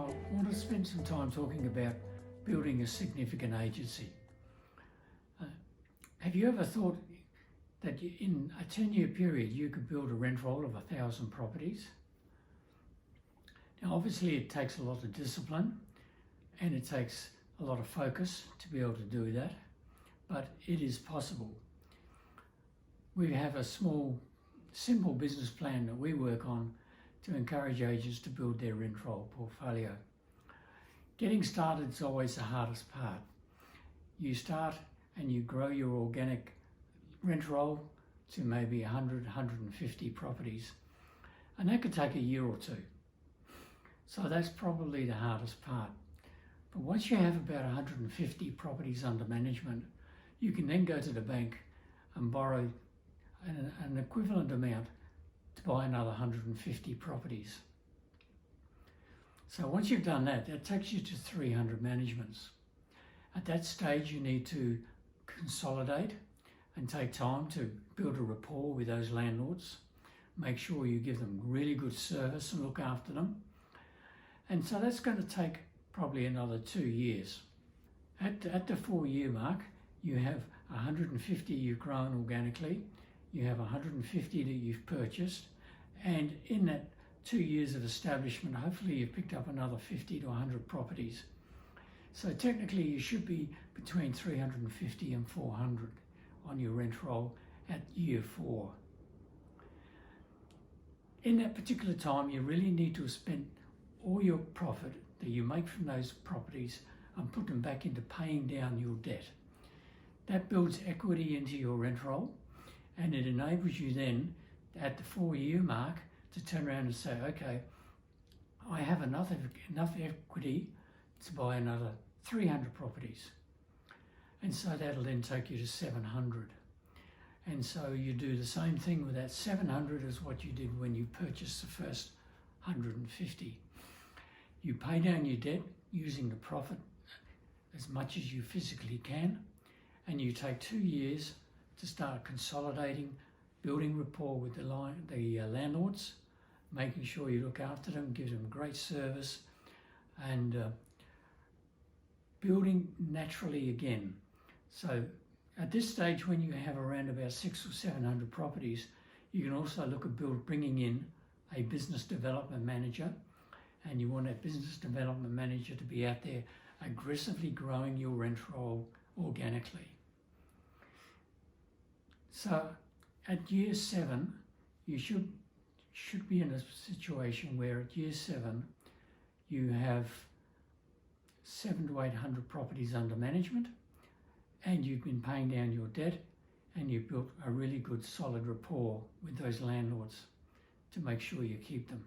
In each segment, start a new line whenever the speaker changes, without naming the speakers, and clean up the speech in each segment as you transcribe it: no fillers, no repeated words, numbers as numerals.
I want to spend some time talking about building a significant agency. Have you ever thought that in a 10-year period you could build a rent roll of 1,000 properties? Now obviously it takes a lot of discipline and it takes a lot of focus to be able to do that, but it is possible. We have a small, simple business plan that we work on to encourage agents to build their rent roll portfolio. Getting started is always the hardest part. You start and you grow your organic rent roll to maybe 100, 150 properties, and that could take a year or two. So that's probably the hardest part. But once you have about 150 properties under management, you can then go to the bank and borrow an equivalent amount to buy another 150 properties. So once you've done that, that takes you to 300 managements. At that stage, you need to consolidate and take time to build a rapport with those landlords. Make sure you give them really good service and look after them. And so that's going to take probably another 2 years. At the 4-year mark, you have 150 you've grown organically, you have 150 that you've purchased, and in that 2 years of establishment, hopefully you've picked up another 50 to 100 properties. So technically you should be between 350 and 400 on your rent roll at year 4. In that particular time, you really need to spend all your profit that you make from those properties and put them back into paying down your debt. That builds equity into your rent roll, and it enables you then at the 4-year mark to turn around and say, okay, I have enough equity to buy another 300 properties. And so that'll then take you to 700. And so you do the same thing with that 700 as what you did when you purchased the first 150. You pay down your debt using the profit as much as you physically can, and you take 2 years to start consolidating, building rapport with the landlords, making sure you look after them, give them great service, and building naturally again. So at this stage, when you have around about 600 or 700 properties, you can also look at bringing in a business development manager, and you want that business development manager to be out there aggressively growing your rent roll organically. So at year 7, you should be in a situation where at year 7 you have 700 to 800 properties under management, and you've been paying down your debt, and you've built a really good solid rapport with those landlords to make sure you keep them.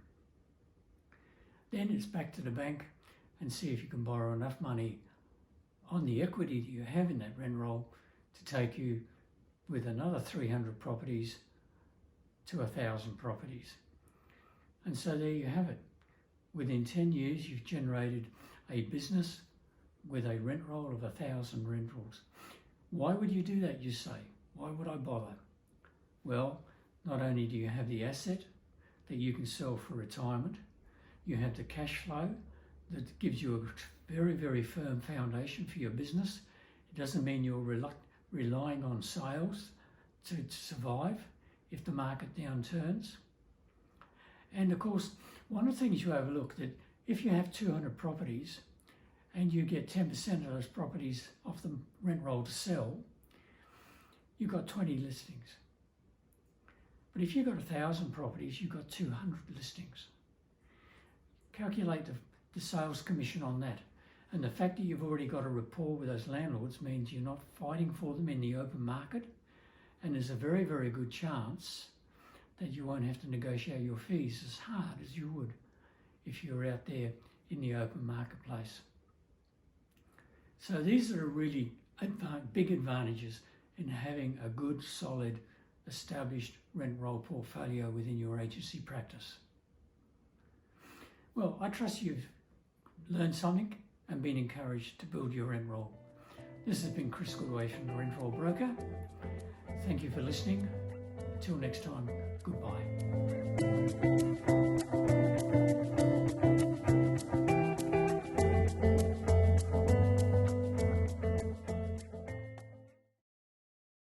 Then it's back to the bank and see if you can borrow enough money on the equity that you have in that rent roll to take you with another 300 properties to 1,000 properties. And so there you have it. Within 10 years, you've generated a business with a rent roll of 1,000 rentals. Why would you do that, you say? Why would I bother? Well, not only do you have the asset that you can sell for retirement, you have the cash flow that gives you a very, very firm foundation for your business. It doesn't mean you're relying on sales to survive if the market downturns. And of course, one of the things you overlook, that if you have 200 properties and you get 10% of those properties off the rent roll to sell, you've got 20 listings. But if you've got 1,000 properties, you've got 200 listings. Calculate the sales commission on that. And the fact that you've already got a rapport with those landlords means you're not fighting for them in the open market, and there's a very, very good chance that you won't have to negotiate your fees as hard as you would if you're out there in the open marketplace. So these are really big advantages in having a good, solid, established rent roll portfolio within your agency practice. Well, I trust you've learned something and been encouraged to build your rent roll. This has been Chris Goodway from the Rent Roll Broker. Thank you for listening. Till next time, goodbye.